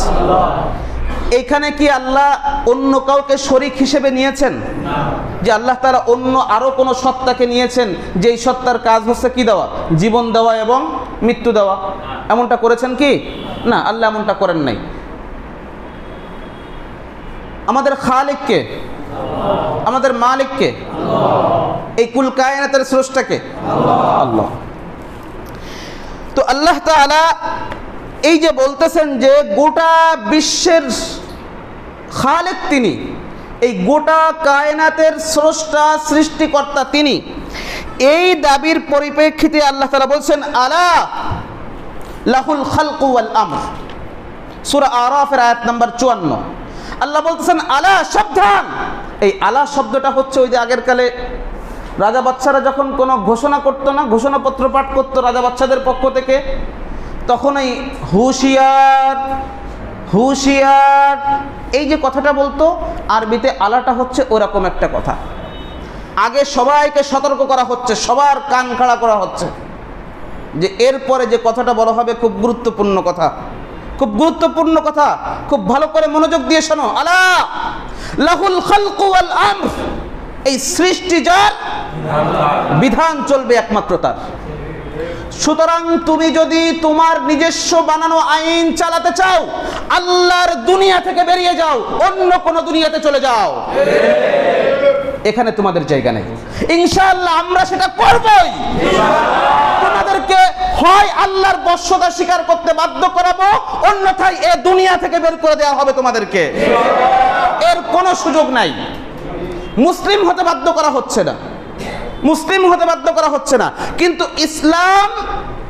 এইখানে কি আল্লাহ অন্য কাউকে শরীক হিসেবে নিয়েছেন? যে আল্লাহ তাআলা অন্য আরো কোনো সত্তাকে নিয়েছেন যেই সত্তার কাজ হচ্ছে কি দেওয়া? জীবন দেওয়া এবং মৃত্যু দেওয়া। এমনটা করেছেন কি? না, আল্লাহ এমনটা করেন নাই। আমাদের খালিককে, আমাদের মালিককে, এই কুল কায়নাতের স্রষ্টাকে আল্লাহ। তো আল্লাহ তাআলা এই যে বলতেছেন যে গোটা বিশ্বের খালেক তিনি, এই গোটা কায়নাতের স্রষ্টা সৃষ্টিকর্তা তিনি, এই দাবির পরিপ্রেক্ষিতে আল্লাহ তাআলা বলছেন আলা লাহুল খালকু ওয়াল আমর। সূরা আরাফের আয়াত নাম্বার 54 আল্লাহ বলতেছেন আলা, সাবধান। এই আলা শব্দটা হচ্ছে ওই যে আগের কালে রাজা বাচ্চারা যখন কোনো ঘোষণা করতো না, ঘোষণাপত্র পাঠ করতো রাজা বাচ্চাদের পক্ষ থেকে, তখন এই হুঁশিয়ার হুঁশিয়ার এই যে কথাটা বলতো, আরবিতে আলাটা হচ্ছে ওরকম একটা কথা। আগে সবাইকে সতর্ক করা হচ্ছে, সবার কান খাড়া করা হচ্ছে যে এরপরে যে কথাটা বলা হবে খুব গুরুত্বপূর্ণ কথা, খুব গুরুত্বপূর্ণ কথা, খুব ভালো করে মনোযোগ দিয়ে শোনো। আলা লাহুল খালকু ওয়াল আমর, এই সৃষ্টি যার, বিধান চলবে একমাত্র তার। সুতরাং তুমি যদি তোমার নিজস্ব বানানো আইন চালাতে চাও, আল্লাহর দুনিয়া থেকে বেরিয়ে যাও, অন্য কোন দুনিয়াতে চলে যাও, এখানে তোমাদের জায়গা নেই। ইনশাআল্লাহ আমরা সেটা করবই। তোমাদেরকে হয় আল্লাহর বশ্যতা স্বীকার করতে বাধ্য করাবো, অন্যথায় এ দুনিয়া থেকে বের করে দেওয়া হবে তোমাদেরকে। এর কোনো সুযোগ নাই। মুসলিম হতে বাধ্য করা হচ্ছে না, মুসলিম হতে বাধ্য করা হচ্ছে না, কিন্তু ইসলাম,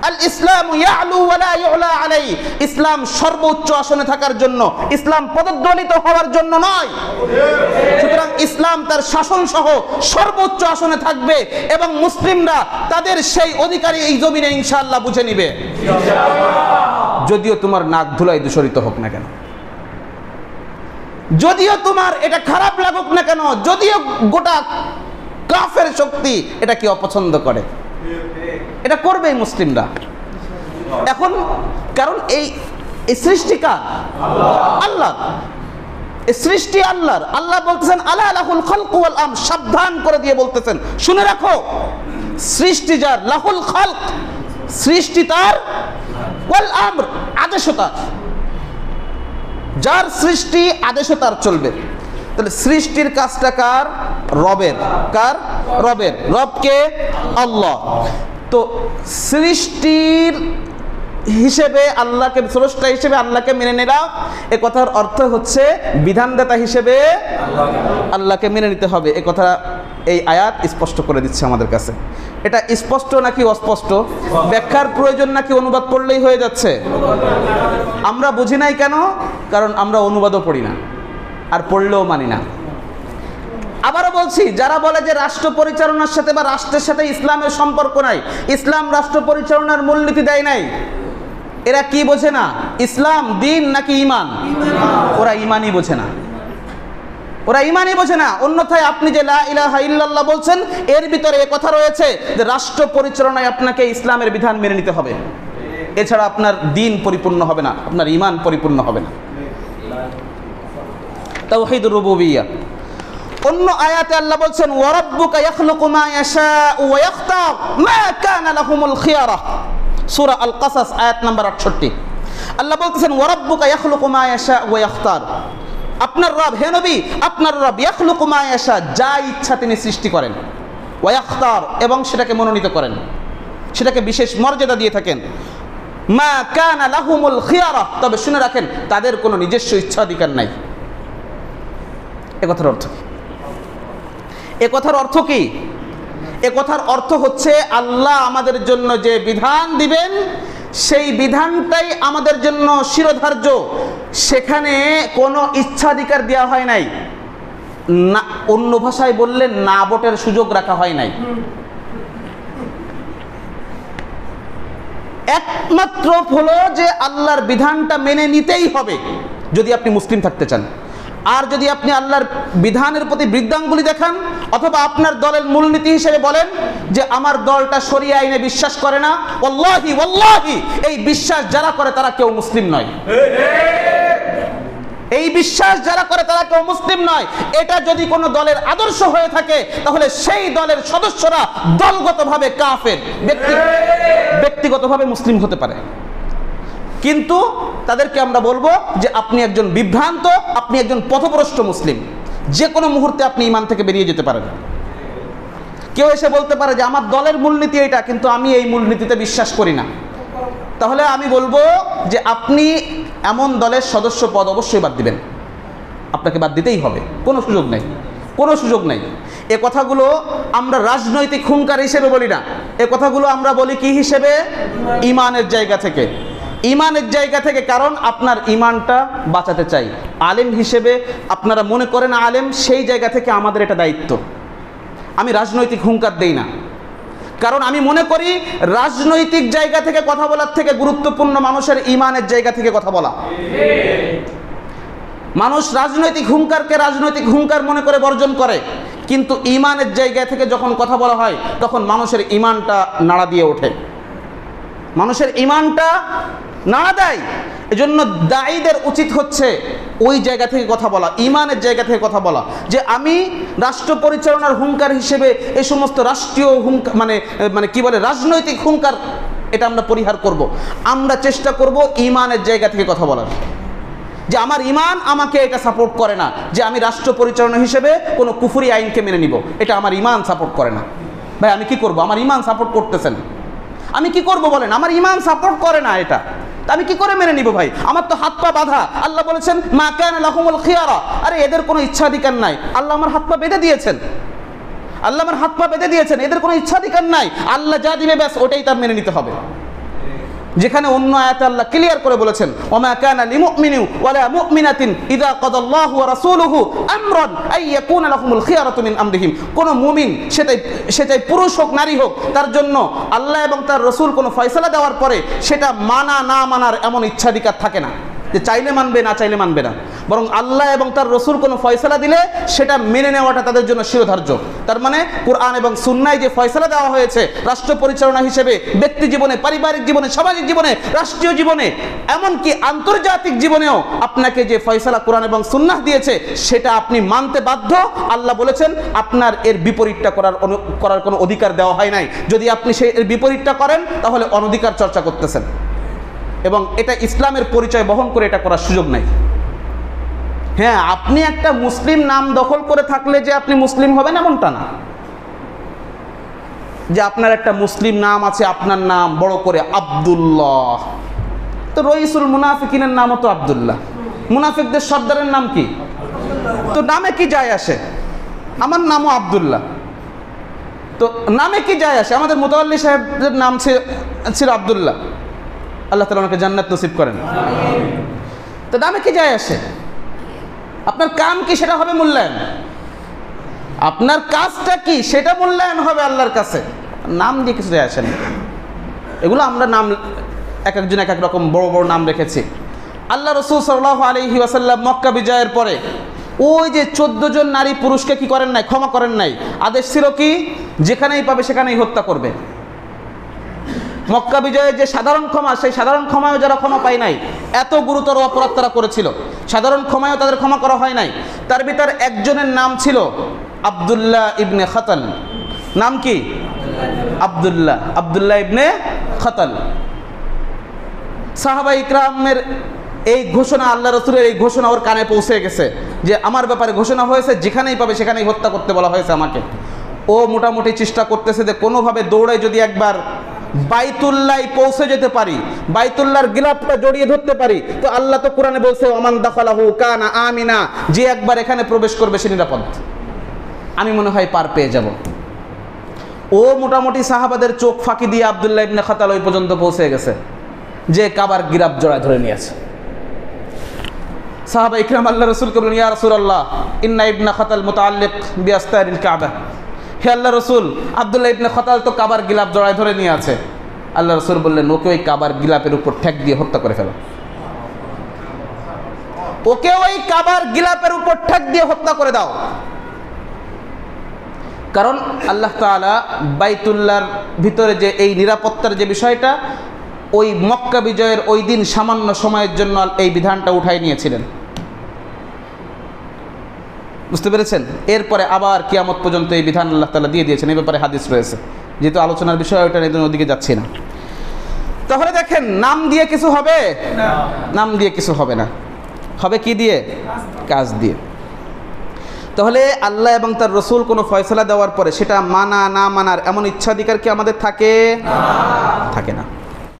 আল ইসলামু ইয়ালু ওয়া লা ইউলা আলাইহি, ইসলাম সর্বোচ্চ আসনে থাকার জন্য, ইসলাম পদদলিত হওয়ার জন্য নয়। সুতরাং ইসলাম তার শাসন সহ সর্বোচ্চ আসনে থাকবে এবং মুসলিমরা তাদের সেই অধিকারী এই জমিনে ইনশাআল্লাহ বুঝে নিবে, যদিও তোমার নাক ধুলায় দূষিত হোক না কেন, যদিও তোমার এটা খারাপ লাগুক না কেন, যদিও গোটা কাফের শক্তি এটা কি অপছন্দ করে, এটা করবেই মুসলিমরা। এখন কারণ এই সৃষ্টি কার? আল্লাহ। এই সৃষ্টি আল্লাহর। আল্লাহ বলতেছেন আলা লাহুল খালকু ওয়াল আমর, সাবধান করে দিয়ে বলতেছেন শুনে রাখো, সৃষ্টি যার, লাহুল খালক, সৃষ্টি তার, ওয়াল আমর, আদেশও তার। যার সৃষ্টি আদেশও তার চলবে। তাহলে সৃষ্টির কাজটা কার? রবের। কার? রবের। রবকে? আল্লাহ। তো সৃষ্টির হিসেবে আল্লাহকে, স্রষ্টা হিসেবে আল্লাহকে মেনে নিলাম, এ কথার অর্থ হচ্ছে বিধানদাতা হিসেবে আল্লাহকে মেনে নিতে হবে। এ কথা এই আয়াত স্পষ্ট করে দিচ্ছে আমাদের কাছে। এটা স্পষ্ট নাকি অস্পষ্ট? ব্যাখ্যার প্রয়োজন নাকি অনুবাদ পড়লেই হয়ে যাচ্ছে? আমরা বুঝি নাই কেন? কারণ আমরা অনুবাদও পড়ি না, আর পড়লেও মানি না। আবারও বলছি, যারা বলে যে রাষ্ট্র পরিচালনার সাথে বা রাষ্ট্রের সাথে ইসলামের সম্পর্ক নাই, ইসলাম রাষ্ট্র পরিচালনার মূলনীতি দেয় নাই, এরা কি বোঝে না? ইসলাম দিন নাকি ইমান? ওরা ইমানই বোঝে না, ওরা ইমানই বোঝে না। অন্যথায় আপনি যে লা ইলাহা ইল্লাল্লাহ বলছেন, এর ভিতরে এ কথা রয়েছে যে রাষ্ট্র পরিচালনায় আপনাকে ইসলামের বিধান মেনে নিতে হবে, এছাড়া আপনার দিন পরিপূর্ণ হবে না, আপনার ইমান পরিপূর্ণ হবে না। তাওহীদুর রুবুবিয়্যাহ। অন্য আয়াতে আল্লাহ বলছেন ওয়া রাব্বুকা ইয়াখলুকু মা ইয়াশাউ ওয়া ইখতার মা কানা লাহুমুল খিয়ারা, সূরা আল কাসাস আয়াত নাম্বার 68। আল্লাহ বলতেছেন ওয়া রাব্বুকা ইয়াখলুকু মা ইয়াশাউ ওয়া ইখতার, আপনার রব, হে নবী, আপনার রব ইয়াখলুকু মা ইয়াশা, যা ইচ্ছা তিনি সৃষ্টি করেন, ওয়া ইখতার, এবং সেটাকে মনোনীত করেন, সেটাকে বিশেষ মর্যাদা দিয়ে থাকেন। মা কানা লাহুমুল খিয়ারা, তবে শুনে রাখেন তাদের কোনো নিজস্ব ইচ্ছাধিকার নাই। এ কথার অর্থ কি? এ কথার অর্থ কি? এ কথার অর্থ হচ্ছে আল্লাহ আমাদের জন্য যে বিধান দিবেন, সেই বিধানটাই আমাদের জন্য শিরোধার্য, সেখানে কোনো ইচ্ছাধিকার দেওয়া হয় নাই, না, অন্য ভাষায় বললে না ভোটের সুযোগ রাখা হয় নাই। একমাত্র হলো যে আল্লাহর বিধানটা মেনে নিতেই হবে যদি আপনি মুসলিম থাকতে চান। আর যদি আপনি আল্লাহর বিধানের প্রতি বৃদ্ধাঙ্গুলি দেখান, অথবা আপনার দলের মূলনীতি হিসেবে বলেন যে আমার দলটা শরিয়া আইনে বিশ্বাস করে না, ওয়াল্লাহি ওয়াল্লাহি এই বিশ্বাস যারা করে তারা কেউ মুসলিম নয়। এই বিশ্বাস যারা করে তারা কেউ মুসলিম নয়। এটা যদি কোনো দলের আদর্শ হয়ে থাকে, তাহলে সেই দলের সদস্যরা দলগতভাবে কাফের, ব্যক্তিগতভাবে মুসলিম হতে পারে, কিন্তু তাদেরকে আমরা বলবো যে আপনি একজন বিভ্রান্ত, আপনি একজন পথভ্রষ্ট মুসলিম। যে কোনো মুহূর্তে আপনি ঈমান থেকে বেরিয়ে যেতে পারেন। কেউ এসে বলতে পারে যে আমার দলের মূলনীতি এটা, কিন্তু আমি এই মূলনীতিতে বিশ্বাস করি না, তাহলে আমি বলবো যে আপনি এমন দলের সদস্য পদ অবশ্যই বাদ দিবেন, আপনাকে বাদ দিতেই হবে, কোনো সুযোগ নেই, কোনো সুযোগ নেই। এ কথাগুলো আমরা রাজনৈতিক হুঙ্কার হিসেবে বলি না, এ কথাগুলো আমরা বলি কি হিসেবে? ঈমানের জায়গা থেকে, ঈমানের জায়গা থেকে। কারণ আপনার ঈমানটা বাঁচাতে চাই। আলেম হিসেবে আপনারা মনে করেন আলেম, সেই জায়গা থেকে আমাদের এটা দায়িত্ব। আমি রাজনৈতিক হুঙ্কার দেই না, কারণ আমি মনে করি রাজনৈতিক জায়গা থেকে কথা বলার থেকে গুরুত্বপূর্ণ মানুষের ঈমানের জায়গা থেকে কথা বলা। মানুষ রাজনৈতিক হুঙ্কারকে রাজনৈতিক হুঙ্কার মনে করে বর্জন করে, কিন্তু ইমানের জায়গা থেকে যখন কথা বলা হয় তখন মানুষের ইমানটা নাড়া দিয়ে ওঠে, মানুষের ইমানটা নাড়া দেয়। এজন্য দায়ীদের উচিত হচ্ছে ওই জায়গা থেকে কথা বলা, ইমানের জায়গা থেকে কথা বলা, যে আমি রাষ্ট্র পরিচালনার হুঙ্কার হিসেবে এই সমস্ত রাষ্ট্রীয় হুঙ্কার মানে কি বলে রাজনৈতিক হুঙ্কার, এটা আমরা পরিহার করব। আমরা চেষ্টা করব ইমানের জায়গা থেকে কথা বলার, যে আমার ইমান আমাকে এটা সাপোর্ট করে না যে আমি রাষ্ট্র পরিচালনা হিসেবে কোনো কুফরি আইনকে মেনে নিব, এটা আমার ইমান সাপোর্ট করে না। ভাই আমি কি করব, আমার ইমান সাপোর্ট করতেছেন, আমি কি করব বলেন, আমার ইমান সাপোর্ট করে না, এটা আমি কি করে মেনে নিব ভাই, আমার তো হাত পা বাঁধা। আল্লাহ বলেছেন মা কানা লাহুমুল খিয়ারা, আরে এদের কোনো ইচ্ছাধিকার নাই, আল্লাহ আমার হাত পা বেঁধে দিয়েছেন, আল্লাহ আমার হাত পা বেঁধে দিয়েছেন, এদের কোনো ইচ্ছাধিকার নাই, আল্লাহ যা দিবে ব্যাস ওটাই তার মেনে নিতে হবে। যেখানে অন্য আয়াতে আল্লাহ ক্লিয়ার করে বলেছেন ওমা কানা লিমুমিনিন ওয়ালা মুমিনাতিন ইযা কাদাল্লাহু ওয়া রাসূলুহু আমরান আই ইয়াকুনা লাহুমুল খিয়ারাতু মিন আমরিহিম, কোন মুমিন সেটাই পুরুষ হোক নারী হোক, তার জন্য আল্লাহ এবং তার রাসূল কোনো ফয়সালা দেওয়ার পরে সেটা মানা না মানার এমন ইচ্ছাধিকার থাকে না, যে চাইলে মানবে না চাইলে মানবে না, বরং আল্লাহ এবং তার রসুল কোনো ফয়সালা দিলে সেটা মেনে নেওয়াটা তাদের জন্য শিরোধার্য। তার মানে কোরআন এবং সুন্নায় যে ফয়সালা দেওয়া হয়েছে রাষ্ট্র পরিচালনা হিসেবে ব্যক্তি জীবনে, পারিবারিক জীবনে, সামাজিক জীবনে, রাষ্ট্রীয় জীবনে, এমনকি আন্তর্জাতিক জীবনেও আপনাকে যে ফয়সালা কোরআন এবং সুন্নাহ দিয়েছে সেটা আপনি মানতে বাধ্য। আল্লাহ বলেছেন আপনার এর বিপরীতটা করার কোনো অধিকার দেওয়া হয় নাই, যদি আপনি সেই এর বিপরীতটা করেন তাহলে অনধিকার চর্চা করতেছেন, এবং এটা ইসলামের পরিচয় বহন করে এটা করার সুযোগ নাই। হ্যাঁ, আপনি একটা মুসলিম নাম দখল করে থাকলে যে আপনি মুসলিম হবেন এমনটা না, যে আপনার একটা মুসলিম নাম আছে, আপনার নাম বড় করে আব্দুল্লাহ, তো রইসুল মুনাফিকিনের নামও তো আব্দুল্লাহ, মুনাফিকদের সর্দারের নাম কি, তো নামে কি যায় আসে, আমার নামও আব্দুল্লাহ, তো নামে কি যায় আসে, আমাদের মুতাওয়াল্লি সাহেবের নাম ছিল আব্দুল্লাহ, আল্লাহ তাআলা ওনাকে জান্নাত নসিব করেন, তো নামে কি যায় আসে, আপনার কাম কি সেটা হবে মূল্যায়ন, আপনার কাজটা কি সেটা মূল্যায়ন হবে আল্লাহর কাছে, নাম দিয়ে কিছু যায় আসে না। এগুলো আমরা নাম এক একজন এক এক রকম বড় বড় নাম রেখেছি। আল্লাহ রাসূল সাল্লাল্লাহু আলাইহি ওয়াসাল্লাম মক্কা বিজয়ের পরে ওই যে 14 জন নারী পুরুষকে কি করেন নাই, ক্ষমা করেন নাই, আদেশ ছিল কি যেখানেই পাবে সেখানেই হত্যা করবে। মক্কা বিজয়ের যে সাধারণ ক্ষমা, সেই সাধারণ ক্ষমায়ও যারা ক্ষমা পায় নাই, এত গুরুতর অপরাধ তারা করেছিল, সাধারণ ক্ষমায়ও তাদের ক্ষমা করা হয় নাই। তার ভিতর একজনের নাম ছিল আব্দুল্লাহ ইবনে খাতাল, নাম কি আব্দুল্লাহ ইবনে খাতাল। সাহাবা ইকরামের এই ঘোষণা, আল্লাহ রাসূলের এই ঘোষণা ওর কানে পৌঁছে গেছে যে আমার ব্যাপারে ঘোষণা হয়েছে, যেখানেই পাবে সেখানেই হত্যা করতে বলা হয়েছে আমাকে। ও মোটামুটি চেষ্টা করতেছে যে কোনোভাবে দৌড়ায় যদি একবার বাইতুল্লাহ পৌঁছে যেতে পারি, বাইতুল্লাহর গিলাফটা জড়িয়ে ধরতে পারি, তো আল্লাহ তো কোরআনে বলছে ওমান দাখালাহু কানা আমিনা, যে একবার এখানে প্রবেশ করবে সে নিরাপদ, আমি মনে হয় পার পেয়ে যাব। ও মোটামুটি সাহাবাদের চোখ ফাঁকি দিয়ে আব্দুল্লাহ ইবনে খাতাল ওই পর্যন্ত পৌঁছে গেছে যে কাবার গিলাফ জড়ায় ধরে নিয়েছে। সাহাবা ইকরাম আল্লাহ রাসূলকে বললেন ইয়া রাসূলুল্লাহ ইন্না ইবনে খাতাল মুতাআল্লিক বিআস্তারিল কাবা, হে আল্লাহ রসুল আব্দুল্লাহ ইবনে খাতাল তো কাবার গিলাফ জড়ায় ধরে নিয়ে আছে। আল্লাহ রসুল বললেন ওকে ওই কাবার গিলাফের উপর ঠেক দিয়ে হত্যা করে ফেলো, ওকে ওই কাবার গিলাফের উপর ঠেক দিয়ে হত্যা করে দাও। কারণ আল্লাহ তাআলা বাইতুল্লাহর ভিতরে যে এই নিরাপত্তার যে বিষয়টা, ওই মক্কা বিজয়ের ওই দিন সামান্য সময়ের জন্য এই বিধানটা উঠাই নিয়েছিলেন, বুঝতে পেরেছেন? এরপরে আবার কিয়ামত পর্যন্ত এই বিধান আল্লাহ তাআলা দিয়ে দিয়েছেন, এই ব্যাপারে হাদিস রয়েছে, যেহেতু আলোচনার বিষয় ওইটা নিয়ে ওদিকে যাচ্ছি না। তাহলে দেখেন, নাম দিয়ে কিছু হবে না, নাম দিয়ে কিছু হবে না, হবে কি দিয়ে? কাজ দিয়ে। তাহলে আল্লাহ এবং তার রসুল কোনো ফয়সালা দেওয়ার পরে সেটা মানা না মানার এমন ইচ্ছাধিকার কি আমাদের থাকে? থাকে না।